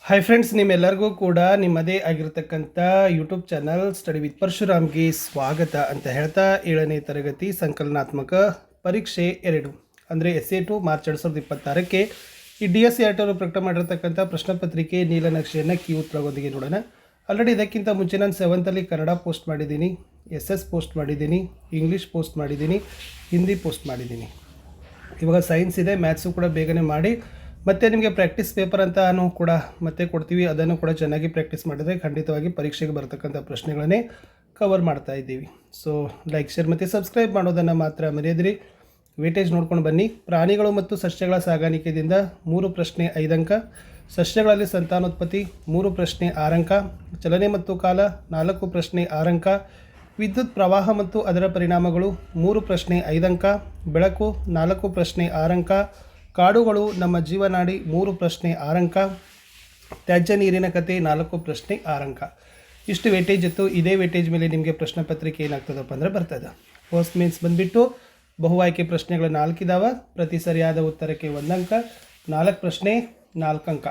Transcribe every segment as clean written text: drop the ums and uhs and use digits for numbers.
Hi friends, ನಿಮ್ಮೆಲ್ಲರಿಗೂ ಕೂಡ ನಿಮ್ಮದೇ ಆಗಿರತಕ್ಕಂಥ ಯೂಟ್ಯೂಬ್ ಚಾನಲ್ ಸ್ಟಡಿ ವಿತ್ ಪರಶುರಾಮ್ಗೆ ಸ್ವಾಗತ ಅಂತ ಹೇಳ್ತಾ 7ನೇ ತರಗತಿ ಸಂಕಲನಾತ್ಮಕ ಪರೀಕ್ಷೆ 2 ಅಂದರೆ SA2 ಮಾರ್ಚ್ 2026ಕ್ಕೆ ಈ DSE ಅವರು ಪ್ರಕಟ ಮಾಡಿರ್ತಕ್ಕಂಥ ಪ್ರಶ್ನೆ ಪತ್ರಿಕೆ ನೀಲನಕ್ಷೆಯನ್ನು ಕೀ ಉತ್ತರದೊಂದಿಗೆ ನೋಡೋಣ. ಆಲ್ರೆಡಿ ಇದಕ್ಕಿಂತ ಮುಂಚೆ ನಾನು 7th ಕನ್ನಡ ಪೋಸ್ಟ್ ಮಾಡಿದ್ದೀನಿ, SS ಪೋಸ್ಟ್ ಮಾಡಿದ್ದೀನಿ, ಇಂಗ್ಲೀಷ್ ಪೋಸ್ಟ್ ಮಾಡಿದ್ದೀನಿ, ಹಿಂದಿ ಪೋಸ್ಟ್ ಮಾಡಿದ್ದೀನಿ. ಇವಾಗ ಸೈನ್ಸ್ ಇದೆ, ಮ್ಯಾಥ್ಸು ಕೂಡ ಬೇಗನೆ ಮಾಡಿ ಮತ್ತು ನಿಮಗೆ ಪ್ರಾಕ್ಟೀಸ್ ಪೇಪರ್ ಅಂತಾನು ಕೂಡ ಮತ್ತೆ ಕೊಡ್ತೀವಿ. ಅದನ್ನು ಕೂಡ ಚೆನ್ನಾಗಿ ಪ್ರಾಕ್ಟೀಸ್ ಮಾಡಿದರೆ ಖಂಡಿತವಾಗಿ ಪರೀಕ್ಷೆಗೆ ಬರ್ತಕ್ಕಂಥ ಪ್ರಶ್ನೆಗಳನ್ನೇ ಕವರ್ ಮಾಡ್ತಾ ಇದ್ದೀವಿ. ಸೊ ಲೈಕ್, ಶೇರ್ ಮತ್ತು ಸಬ್ಸ್ಕ್ರೈಬ್ ಮಾಡೋದನ್ನು ಮಾತ್ರ ಮರೆಯದಿರಿ. ವೇಟೇಜ್ ನೋಡ್ಕೊಂಡು ಬನ್ನಿ. ಪ್ರಾಣಿಗಳು ಮತ್ತು ಸಸ್ಯಗಳ ಸಾಗಾಣಿಕೆಯಿಂದ 3 ಪ್ರಶ್ನೆ 5 ಅಂಕ, ಸಸ್ಯಗಳಲ್ಲಿ ಸಂತಾನೋತ್ಪತ್ತಿ 3 ಪ್ರಶ್ನೆ 6 ಅಂಕ, ಚಲನೆ ಮತ್ತು ಕಾಲ 4 ಪ್ರಶ್ನೆ 6 ಅಂಕ, ವಿದ್ಯುತ್ ಪ್ರವಾಹ ಮತ್ತು ಅದರ ಪರಿಣಾಮಗಳು 3 ಪ್ರಶ್ನೆ 5 ಅಂಕ, ಬೆಳಕು 4 ಪ್ರಶ್ನೆ 6 ಅಂಕ, ಕಾಡುಗಳು ನಮ್ಮ ಜೀವನಾಡಿ 3 ಪ್ರಶ್ನೆ 6 ಅಂಕ, ತ್ಯಾಜ್ಯ ನೀರಿನ ಕತೆ 4 ಪ್ರಶ್ನೆ 6 ಅಂಕ. ಇಷ್ಟು ವೇಟೇಜ್ ಇತ್ತು. ಇದೇ ವೇಟೇಜ್ ಮೇಲೆ ನಿಮಗೆ ಪ್ರಶ್ನೆ ಪತ್ರಿಕೆ ಏನಾಗ್ತದಪ್ಪ ಅಂದರೆ ಬರ್ತದೆ. ಫಸ್ಟ್ ಮೀನ್ಸ್ ಬಂದುಬಿಟ್ಟು ಬಹು ಆಯ್ಕೆ ಪ್ರಶ್ನೆಗಳು 4 ಇದ್ದಾವೆ. ಪ್ರತಿ ಸರಿಯಾದ ಉತ್ತರಕ್ಕೆ 1 ಅಂಕ, 4 ಪ್ರಶ್ನೆ 4 ಅಂಕ.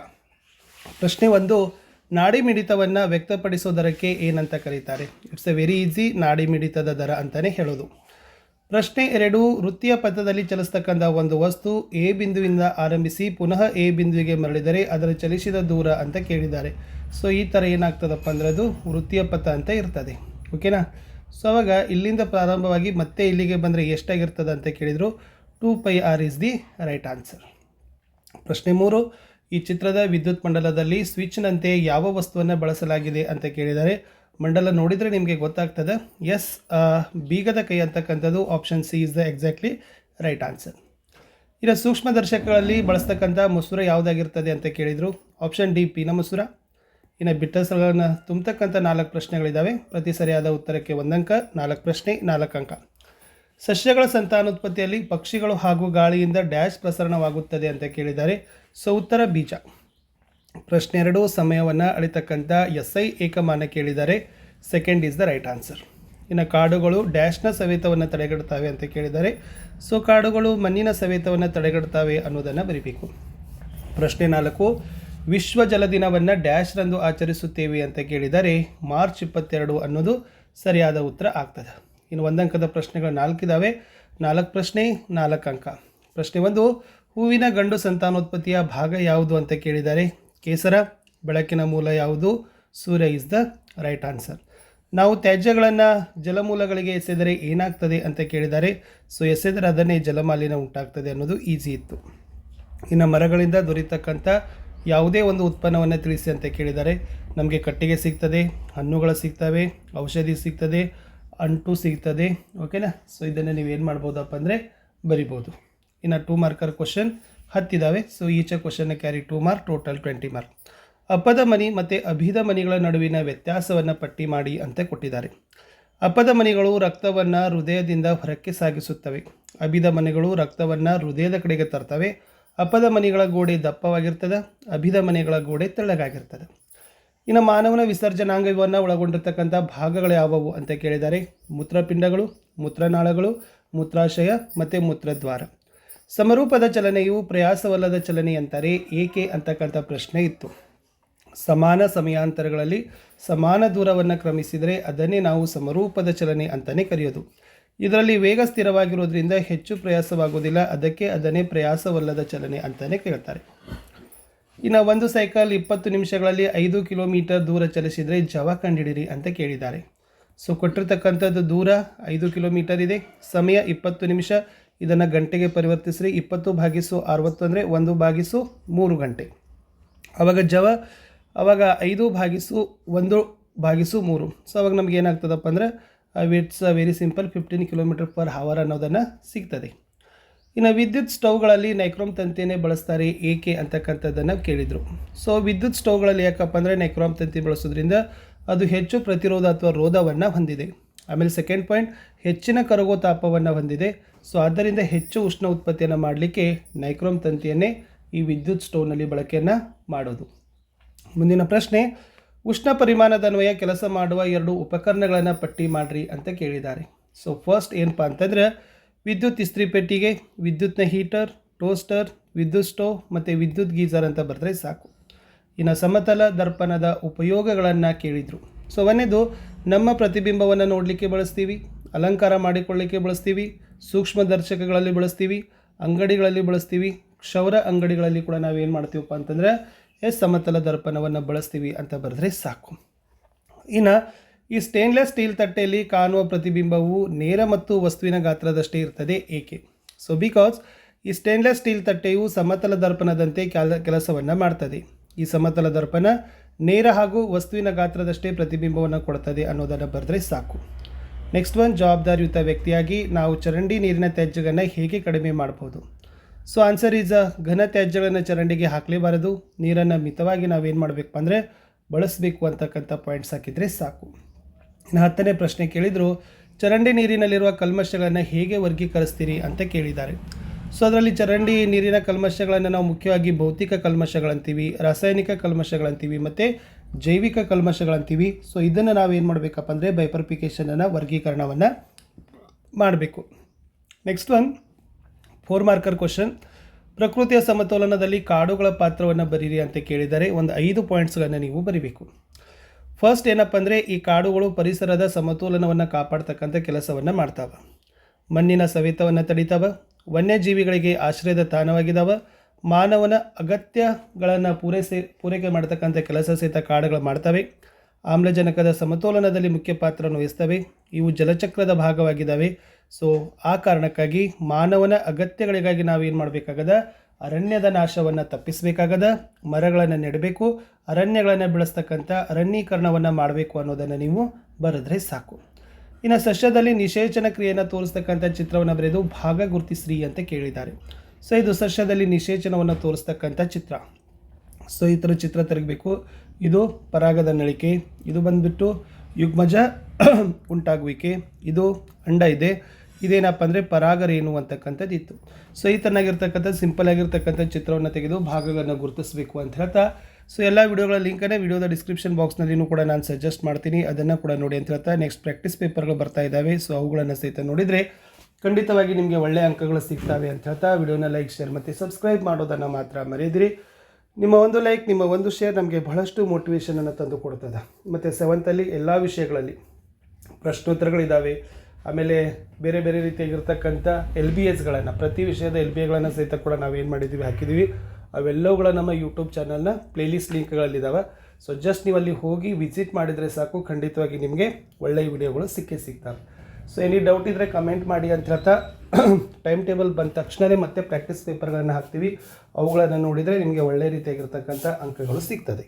ಪ್ರಶ್ನೆ 1, ನಾಡಿ ಮಿಡಿತವನ್ನು ವ್ಯಕ್ತಪಡಿಸೋದರಕ್ಕೆ ಏನಂತ ಕರೀತಾರೆ? It's A very easy. ನಾಡಿ ಮಿಡಿತದ ದರ ಅಂತಲೇ ಹೇಳೋದು. ಪ್ರಶ್ನೆ 2, ವೃತ್ತಿಯ ಪಥದಲ್ಲಿ ಚಲಿಸ್ತಕ್ಕಂಥ ಒಂದು ವಸ್ತು ಎ ಬಿಂದುವಿಂದ ಆರಂಭಿಸಿ ಪುನಃ ಎ ಬಿಂದುವಿಗೆ ಮರಳಿದರೆ ಅದರ ಚಲಿಸಿದ ದೂರ ಅಂತ ಕೇಳಿದ್ದಾರೆ. ಸೊ ಈ ಥರ ಏನಾಗ್ತದಪ್ಪ ಅಂದರೆ ಅದು ವೃತ್ತಿಯ ಪಥ ಅಂತ ಇರ್ತದೆ. ಓಕೆನಾ? ಸೊ ಅವಾಗ ಇಲ್ಲಿಂದ ಪ್ರಾರಂಭವಾಗಿ ಮತ್ತೆ ಇಲ್ಲಿಗೆ ಬಂದರೆ ಎಷ್ಟಾಗಿರ್ತದೆ ಅಂತ ಕೇಳಿದರು. 2πr is the right answer. ಪ್ರಶ್ನೆ 3, ಈ ಚಿತ್ರದ ವಿದ್ಯುತ್ ಮಂಡಲದಲ್ಲಿ ಸ್ವಿಚ್ನಂತೆ ಯಾವ ವಸ್ತುವನ್ನು ಬಳಸಲಾಗಿದೆ ಅಂತ ಕೇಳಿದ್ದಾರೆ. ಮಂಡಲ ನೋಡಿದರೆ ನಿಮಗೆ ಗೊತ್ತಾಗ್ತದೆ. ಎಸ್, ಬೀಗದ ಕೈ ಅಂತಕ್ಕಂಥದ್ದು option C is the exactly right answer. ಇನ್ನು ಸೂಕ್ಷ್ಮದರ್ಶಕಗಳಲ್ಲಿ ಬಳಸ್ತಕ್ಕಂಥ ಮಸೂರ ಯಾವುದಾಗಿರ್ತದೆ ಅಂತ ಕೇಳಿದರು. ಆಪ್ಷನ್ ಡಿ ಪಿನ ಮಸೂರ. ಇನ್ನು ಬಿಟ್ಟಸ್ಗಳನ್ನು ತುಂಬತಕ್ಕಂಥ 4 ಪ್ರಶ್ನೆಗಳಿದ್ದಾವೆ. ಪ್ರತಿ ಸರಿಯಾದ ಉತ್ತರಕ್ಕೆ 1 ಅಂಕ, 4 ಪ್ರಶ್ನೆ 4 ಅಂಕ. ಸಸ್ಯಗಳ ಸಂತಾನೋತ್ಪತ್ತಿಯಲ್ಲಿ ಪಕ್ಷಿಗಳು ಹಾಗೂ ಗಾಳಿಯಿಂದ ಡ್ಯಾಶ್ ಪ್ರಸರಣವಾಗುತ್ತದೆ ಅಂತ ಕೇಳಿದ್ದಾರೆ. ಸೊ ಉತ್ತರ ಬೀಜ. ಪ್ರಶ್ನೆ 2, ಸಮಯವನ್ನು ಅಳಿತಕ್ಕಂಥ SI ಏಕಮಾನ ಕೇಳಿದ್ದಾರೆ. Second is the right answer. ಇನ್ನು ಕಾಡುಗಳು ಡ್ಯಾಶ್ನ ಸವೆತವನ್ನು ತಡೆಗಟ್ತವೆ ಅಂತ ಕೇಳಿದ್ದಾರೆ. ಸೊ ಕಾಡುಗಳು ಮಣ್ಣಿನ ಸವೆತವನ್ನು ತಡೆಗಟ್ತವೆ ಅನ್ನೋದನ್ನು ಬರೀಬೇಕು. ಪ್ರಶ್ನೆ 4, ವಿಶ್ವ ಜಲ ದಿನವನ್ನು ಡ್ಯಾಶ್ ರಂದು ಆಚರಿಸುತ್ತೇವೆ ಅಂತ ಕೇಳಿದರೆ ಮಾರ್ಚ್ 22 ಅನ್ನೋದು ಸರಿಯಾದ ಉತ್ತರ ಆಗ್ತದೆ. ಇನ್ನು 1 ಅಂಕದ ಪ್ರಶ್ನೆಗಳು 4 ಇದ್ದಾವೆ. 4 ಪ್ರಶ್ನೆ 4 ಅಂಕ. ಪ್ರಶ್ನೆ 1, ಹೂವಿನ ಗಂಡು ಸಂತಾನೋತ್ಪತ್ತಿಯ ಭಾಗ ಯಾವುದು ಅಂತ ಕೇಳಿದ್ದಾರೆ. ಕೇಸರ. ಬೆಳಕಿನ ಮೂಲ ಯಾವುದು? ಸೂರ್ಯ ಇಸ್ ದ ರೈಟ್ ಆನ್ಸರ್. ನಾವು ತ್ಯಾಜ್ಯಗಳನ್ನು ಜಲಮೂಲಗಳಿಗೆ ಎಸೆದರೆ ಏನಾಗ್ತದೆ ಅಂತ ಕೇಳಿದ್ದಾರೆ. ಸೊ ಎಸೆದರೆ ಅದನ್ನೇ ಜಲಮಾಲಿನ್ಯ ಉಂಟಾಗ್ತದೆ ಅನ್ನೋದು ಈಸಿ ಇತ್ತು. ಇನ್ನು ಮರಗಳಿಂದ ದೊರೆಯತಕ್ಕಂಥ ಯಾವುದೇ ಒಂದು ಉತ್ಪನ್ನವನ್ನು ತಿಳಿಸಿ ಅಂತ ಕೇಳಿದ್ದಾರೆ. ನಮಗೆ ಕಟ್ಟಿಗೆ ಸಿಗ್ತದೆ, ಹಣ್ಣುಗಳು ಸಿಗ್ತವೆ, ಔಷಧಿ ಸಿಗ್ತದೆ, ಅಂಟು ಸಿಗ್ತದೆ. ಓಕೆನಾ? ಸೊ ಇದನ್ನು ನೀವೇನು ಮಾಡ್ಬೋದಪ್ಪ ಅಂದರೆ ಬರಿಬೋದು. ಇನ್ನು 2 ಮಾರ್ಕರ್ ಕ್ವಶನ್ 10 ಇದ್ದಾವೆ. So each question carry 2 mark, total 20 mark. ಅಪದ ಮನಿ ಮತ್ತು ಅಭಿದ ಮನಿಗಳ ನಡುವಿನ ವ್ಯತ್ಯಾಸವನ್ನು ಪಟ್ಟಿ ಮಾಡಿ ಅಂತ ಕೊಟ್ಟಿದ್ದಾರೆ. ಅಪದ ಮನಿಗಳು ರಕ್ತವನ್ನು ಹೃದಯದಿಂದ ಹೊರಕ್ಕೆ ಸಾಗಿಸುತ್ತವೆ. ಅಭಿದ ಮನೆಗಳು ರಕ್ತವನ್ನು ಹೃದಯದ ಕಡೆಗೆ ತರ್ತವೆ. ಅಪದ ಮನಿಗಳ ಗೋಡೆ ದಪ್ಪವಾಗಿರ್ತದೆ, ಅಭಿದ ಮನೆಗಳ ಗೋಡೆ ತೆಳ್ಳಗಾಗಿರ್ತದೆ. ಇನ್ನು ಮಾನವನ ವಿಸರ್ಜನಾಂಗವನ್ನು ಒಳಗೊಂಡಿರ್ತಕ್ಕಂಥ ಭಾಗಗಳು ಯಾವುವು ಅಂತ ಕೇಳಿದ್ದಾರೆ. ಮೂತ್ರಪಿಂಡಗಳು, ಮೂತ್ರನಾಳಗಳು, ಮೂತ್ರಾಶಯ ಮತ್ತು ಮೂತ್ರದ್ವಾರ. ಸಮರೂಪದ ಚಲನೆಯು ಪ್ರಯಾಸವಲ್ಲದ ಚಲನೆ ಅಂತಾರೆ ಏಕೆ ಅಂತಕ್ಕಂಥ ಪ್ರಶ್ನೆ ಇತ್ತು. ಸಮಾನ ಸಮಯಾಂತರಗಳಲ್ಲಿ ಸಮಾನ ದೂರವನ್ನು ಕ್ರಮಿಸಿದರೆ ಅದನ್ನೇ ನಾವು ಸಮರೂಪದ ಚಲನೆ ಅಂತಲೇ ಕರೆಯೋದು. ಇದರಲ್ಲಿ ವೇಗ ಸ್ಥಿರವಾಗಿರೋದ್ರಿಂದ ಹೆಚ್ಚು ಪ್ರಯಾಸವಾಗುವುದಿಲ್ಲ, ಅದಕ್ಕೆ ಅದನ್ನೇ ಪ್ರಯಾಸವಲ್ಲದ ಚಲನೆ ಅಂತಲೇ ಕೇಳ್ತಾರೆ. ಇನ್ನು ಒಂದು ಸೈಕಲ್ 20 ನಿಮಿಷಗಳಲ್ಲಿ 5 ಕಿಲೋಮೀಟರ್ ದೂರ ಚಲಿಸಿದರೆ ಜವ ಕಂಡಿಡಿರಿ ಅಂತ ಕೇಳಿದ್ದಾರೆ. ಸೊ ಕೊಟ್ಟಿರ್ತಕ್ಕಂಥದ್ದು ದೂರ 5 ಕಿಲೋಮೀಟರ್ ಇದೆ, ಸಮಯ 20 ನಿಮಿಷ. ಇದನ್ನು ಗಂಟೆಗೆ ಪರಿವರ್ತಿಸ್ರಿ. 20/60 ಅಂದರೆ 1/3 ಗಂಟೆ. ಆವಾಗ ಜವ ಆವಾಗ 5/1/3. ಸೊ ಅವಾಗ ನಮ್ಗೆ ಏನಾಗ್ತದಪ್ಪ ಅಂದರೆ ಇಟ್ಸ್ ವೆರಿ ಸಿಂಪಲ್, 15 km/h ಅನ್ನೋದನ್ನು ಸಿಗ್ತದೆ. ಇನ್ನು ವಿದ್ಯುತ್ ಸ್ಟವ್ಗಳಲ್ಲಿ ನೈಕ್ರೋಮ್ ತಂತಿಯನ್ನೇ ಬಳಸ್ತಾರೆ ಏಕೆ ಅಂತಕ್ಕಂಥದ್ದನ್ನು ಕೇಳಿದರು. ಸೊ ವಿದ್ಯುತ್ ಸ್ಟವ್ಗಳಲ್ಲಿ ಯಾಕಪ್ಪ ಅಂದರೆ ನೈಕ್ರೋಮ್ ತಂತಿ ಬಳಸೋದ್ರಿಂದ ಅದು ಹೆಚ್ಚು ಪ್ರತಿರೋಧ ಅಥವಾ ರೋಧವನ್ನು ಹೊಂದಿದೆ. ಆಮೇಲೆ ಸೆಕೆಂಡ್ ಪಾಯಿಂಟ್, ಹೆಚ್ಚಿನ ಕರಗೋ ತಾಪವನ್ನು ಹೊಂದಿದೆ. ಸೊ ಆದ್ದರಿಂದ ಹೆಚ್ಚು ಉಷ್ಣ ಉತ್ಪತ್ತಿಯನ್ನು ಮಾಡಲಿಕ್ಕೆ ನೈಕ್ರೋಮ್ ತಂತಿಯನ್ನೇ ಈ ವಿದ್ಯುತ್ ಸ್ಟವ್ನಲ್ಲಿ ಬಳಕೆಯನ್ನು ಮಾಡೋದು. ಮುಂದಿನ ಪ್ರಶ್ನೆ, ಉಷ್ಣ ಪರಿಮಾಣದನ್ವಯ ಕೆಲಸ ಮಾಡುವ 2 ಉಪಕರಣಗಳನ್ನು ಪಟ್ಟಿ ಮಾಡಿರಿ ಅಂತ ಕೇಳಿದ್ದಾರೆ. ಸೊ ಫಸ್ಟ್ ಏನಪ್ಪ ಅಂತಂದರೆ ವಿದ್ಯುತ್ ಇಸ್ತ್ರಿ ಪೆಟ್ಟಿಗೆ, ವಿದ್ಯುತ್ನ ಹೀಟರ್, ಟೋಸ್ಟರ್, ವಿದ್ಯುತ್ ಸ್ಟೋವ್ ಮತ್ತು ವಿದ್ಯುತ್ ಗೀಸರ್ ಅಂತ ಬರೆದ್ರೆ ಸಾಕು. ಇನ್ನು ಸಮತಲ ದರ್ಪಣದ ಉಪಯೋಗಗಳನ್ನು ಕೇಳಿದರು. ಸೊ ಒಂದೇದು, ನಮ್ಮ ಪ್ರತಿಬಿಂಬವನ್ನು ನೋಡಲಿಕ್ಕೆ ಬಳಸ್ತೀವಿ, ಅಲಂಕಾರ ಮಾಡಿಕೊಳ್ಳಿಕ್ಕೆ ಬಳಸ್ತೀವಿ, ಸೂಕ್ಷ್ಮದರ್ಶಕಗಳಲ್ಲಿ ಬಳಸ್ತೀವಿ, ಅಂಗಡಿಗಳಲ್ಲಿ ಬಳಸ್ತೀವಿ, ಕ್ಷೌರ ಅಂಗಡಿಗಳಲ್ಲಿ ಕೂಡ ನಾವೇನು ಮಾಡ್ತೀವಪ್ಪ ಅಂತಂದರೆ ಸಮತಲ ದರ್ಪಣವನ್ನು ಬಳಸ್ತೀವಿ ಅಂತ ಬರೆದ್ರೆ ಸಾಕು. ಇನ್ನು ಈ ಸ್ಟೇನ್ಲೆಸ್ ಸ್ಟೀಲ್ ತಟ್ಟೆಯಲ್ಲಿ ಕಾಣುವ ಪ್ರತಿಬಿಂಬವು ನೇರ ಮತ್ತು ವಸ್ತುವಿನ ಗಾತ್ರದಷ್ಟೇ ಇರ್ತದೆ. ಏಕೆ? ಸೊ ಬಿಕಾಸ್ ಈ ಸ್ಟೇನ್ಲೆಸ್ ಸ್ಟೀಲ್ ತಟ್ಟೆಯು ಸಮತಲ ದರ್ಪಣದಂತೆ ಕೆಲಸವನ್ನು ಮಾಡ್ತದೆ. ಈ ಸಮತಲ ದರ್ಪಣ ನೇರ ಹಾಗೂ ವಸ್ತುವಿನ ಗಾತ್ರದಷ್ಟೇ ಪ್ರತಿಬಿಂಬವನ್ನು ಕೊಡ್ತದೆ ಅನ್ನೋದನ್ನು ಬರೆದ್ರೆ ಸಾಕು. ನೆಕ್ಸ್ಟ್ ಒನ್, ಜವಾಬ್ದಾರಿಯುತ ವ್ಯಕ್ತಿಯಾಗಿ ನಾವು ಚರಂಡಿ ನೀರಿನ ತ್ಯಾಜ್ಯಗಳನ್ನು ಹೇಗೆ ಕಡಿಮೆ ಮಾಡ್ಬೋದು? ಸೊ ಆನ್ಸರ್ ಈಸ್ ಘನ ತ್ಯಾಜ್ಯಗಳನ್ನು ಚರಂಡಿಗೆ ಹಾಕಲೇಬಾರದು. ನೀರನ್ನು ಮಿತವಾಗಿ ನಾವೇನು ಮಾಡಬೇಕು ಅಂದರೆ ಬಳಸಬೇಕು ಅಂತಕ್ಕಂಥ ಪಾಯಿಂಟ್ಸ್ ಹಾಕಿದರೆ ಸಾಕು. ಇನ್ನು 10ನೇ ಪ್ರಶ್ನೆ ಕೇಳಿದರು, ಚರಂಡಿ ನೀರಿನಲ್ಲಿರುವ ಕಲ್ಮಶಗಳನ್ನು ಹೇಗೆ ವರ್ಗೀಕರಿಸ್ತೀರಿ ಅಂತ ಕೇಳಿದ್ದಾರೆ. ಸೊ ಅದರಲ್ಲಿ ಚರಂಡಿ ನೀರಿನ ಕಲ್ಮಶಗಳನ್ನು ನಾವು ಮುಖ್ಯವಾಗಿ ಭೌತಿಕ ಕಲ್ಮಶಗಳಂತೀವಿ, ರಾಸಾಯನಿಕ ಕಲ್ಮಶಗಳಂತೀವಿ ಮತ್ತು ಜೈವಿಕ ಕಲ್ಮಶಗಳಂತೀವಿ. ಸೊ ಇದನ್ನು ನಾವೇನು ಮಾಡಬೇಕಪ್ಪ ಅಂದರೆ ಬೈಪರ್ಫಿಕೇಷನನ್ನು ವರ್ಗೀಕರಣವನ್ನು ಮಾಡಬೇಕು. Next one, 4 marker question. ಪ್ರಕೃತಿಯ ಸಮತೋಲನದಲ್ಲಿ ಕಾಡುಗಳ ಪಾತ್ರವನ್ನು ಬರೀರಿ ಅಂತ ಕೇಳಿದರೆ ಒಂದು 5 ಪಾಯಿಂಟ್ಸ್ಗಳನ್ನು ನೀವು ಬರೀಬೇಕು. ಫಸ್ಟ್ ಏನಪ್ಪ ಅಂದರೆ ಈ ಕಾಡುಗಳು ಪರಿಸರದ ಸಮತೋಲನವನ್ನು ಕಾಪಾಡ್ತಕ್ಕಂಥ ಕೆಲಸವನ್ನು ಮಾಡ್ತಾವೆ. ಮಣ್ಣಿನ ಸವೆತವನ್ನು ತಡಿತಾವೆ, ವನ್ಯಜೀವಿಗಳಿಗೆ ಆಶ್ರಯದ ತಾಣವಾಗಿದ್ದಾವೆ, ಮಾನವನ ಅಗತ್ಯಗಳನ್ನು ಪೂರೈಕೆ ಮಾಡ್ತಕ್ಕಂಥ ಕೆಲಸ ಸಹಿತ ಕಾಡುಗಳು ಮಾಡ್ತವೆ. ಆಮ್ಲಜನಕದ ಸಮತೋಲನದಲ್ಲಿ ಮುಖ್ಯ ಪಾತ್ರವನ್ನು ವಹಿಸ್ತವೆ. ಇವು ಜಲಚಕ್ರದ ಭಾಗವಾಗಿದ್ದಾವೆ. ಸೊ ಆ ಕಾರಣಕ್ಕಾಗಿ ಮಾನವನ ಅಗತ್ಯಗಳಿಗಾಗಿ ನಾವೇನು ಮಾಡಬೇಕಾಗದ, ಅರಣ್ಯದ ನಾಶವನ್ನು ತಪ್ಪಿಸಬೇಕಾಗದ, ಮರಗಳನ್ನು ನೆಡಬೇಕು, ಅರಣ್ಯಗಳನ್ನು ಬೆಳೆಸ್ತಕ್ಕಂಥ ಅರಣ್ಯೀಕರಣವನ್ನು ಮಾಡಬೇಕು ಅನ್ನೋದನ್ನು ನೀವು ಬರೆದ್ರೆ ಸಾಕು. ಇನ್ನು ಸಸ್ಯದಲ್ಲಿ ನಿಷೇಚನ ಕ್ರಿಯೆಯನ್ನು ತೋರಿಸ್ತಕ್ಕಂಥ ಚಿತ್ರವನ್ನು ಬರೆದು ಭಾಗ ಗುರುತಿಸ್ರಿ ಅಂತ ಕೇಳಿದ್ದಾರೆ. ಸೊ ಇದು ಸಸ್ಯದಲ್ಲಿ ನಿಷೇಚನವನ್ನು ತೋರಿಸ್ತಕ್ಕಂಥ ಚಿತ್ರ. ಸೊ ಈ ಥರ ಚಿತ್ರ ತೆರಗಬೇಕು. ಇದು ಪರಾಗದ ನಳಿಕೆ, ಇದು ಬಂದುಬಿಟ್ಟು ಯುಗ್ಮಜ ಉಂಟಾಗುವಿಕೆ, ಇದು ಅಂಡ ಇದೆ, ಇದೇನಪ್ಪ ಅಂದರೆ ಪರಾಗರೇನು ಅಂತಕ್ಕಂಥದ್ದು ಇತ್ತು. ಸೊ ಈ ಥರನಾಗಿರ್ತಕ್ಕಂಥ ಸಿಂಪಲ್ ಆಗಿರ್ತಕ್ಕಂಥ ಚಿತ್ರವನ್ನು ತೆಗೆದು ಭಾಗಗಳನ್ನು ಗುರುತಿಸಬೇಕು ಅಂತ ಹೇಳ್ತಾ, ಸೊ ಎಲ್ಲ ವಿಡಿಯೋಗಳ ಲಿಂಕನ್ನು ವಿಡಿಯೋದ ಡಿಸ್ಕ್ರಿಪ್ಷನ್ ಬಾಕ್ಸ್ನಲ್ಲಿಯೂ ಕೂಡ ನಾನು ಸಜೆಸ್ಟ್ ಮಾಡ್ತೀನಿ, ಅದನ್ನು ಕೂಡ ನೋಡಿ ಅಂತ ಹೇಳ್ತಾ, ನೆಕ್ಸ್ಟ್ ಪ್ರಾಕ್ಟೀಸ್ ಪೇಪರ್ಗಳು ಬರ್ತಾ ಇದ್ದಾವೆ. ಸೊ ಅವುಗಳನ್ನು ಸಹಿತ ನೋಡಿದರೆ ಖಂಡಿತವಾಗಿ ನಿಮಗೆ ಒಳ್ಳೆಯ ಅಂಕಗಳು ಸಿಗ್ತವೆ ಅಂತ ಹೇಳ್ತಾ, ವಿಡಿಯೋನ ಲೈಕ್, ಶೇರ್ ಮತ್ತು ಸಬ್ಸ್ಕ್ರೈಬ್ ಮಾಡೋದನ್ನು ಮಾತ್ರ ಮರೆಯದಿರಿ. ನಿಮ್ಮ ಒಂದು ಲೈಕ್, ನಿಮ್ಮ ಒಂದು ಶೇರ್ ನಮಗೆ ಬಹಳಷ್ಟು ಮೋಟಿವೇಶನನ್ನು ತಂದು ಕೊಡ್ತದೆ. ಮತ್ತು 7th ಎಲ್ಲ ವಿಷಯಗಳಲ್ಲಿ ಪ್ರಶ್ನೋತ್ತರಗಳಿದ್ದಾವೆ. ಆಮೇಲೆ ಬೇರೆ ಬೇರೆ ರೀತಿಯಾಗಿರ್ತಕ್ಕಂಥ LBSಗಳನ್ನು, ಪ್ರತಿ ವಿಷಯದ LBAಗಳನ್ನು ಸಹಿತ ಕೂಡ ನಾವೇನು ಮಾಡಿದ್ದೀವಿ, ಹಾಕಿದ್ದೀವಿ. ಅವೆಲ್ಲವುಗಳ ನಮ್ಮ ಯೂಟ್ಯೂಬ್ ಚಾನಲ್ನ ಪ್ಲೇಲಿಸ್ಟ್ ಲಿಂಕ್ಗಳಿದ್ದಾವೆ. ಸೊ ಜಸ್ಟ್ ನೀವು ಅಲ್ಲಿ ಹೋಗಿ ವಿಸಿಟ್ ಮಾಡಿದರೆ ಸಾಕು, ಖಂಡಿತವಾಗಿ ನಿಮಗೆ ಒಳ್ಳೆಯ ವಿಡಿಯೋಗಳು ಸಿಗ್ತವೆ. ಸೊ ಎನಿ ಡೌಟ್ ಇದ್ದರೆ ಕಮೆಂಟ್ ಮಾಡಿ ಅಂತ ಹೇಳ್ತಾ, ಟೈಮ್ ಟೇಬಲ್ ಬಂದ ತಕ್ಷಣವೇ ಮತ್ತೆ ಪ್ರಾಕ್ಟೀಸ್ ಪೇಪರ್ಗಳನ್ನು ಹಾಕ್ತೀವಿ. ಅವುಗಳನ್ನು ನೋಡಿದರೆ ನಿಮಗೆ ಒಳ್ಳೆಯ ರೀತಿಯಾಗಿರ್ತಕ್ಕಂಥ ಅಂಕಗಳು ಸಿಗ್ತದೆ.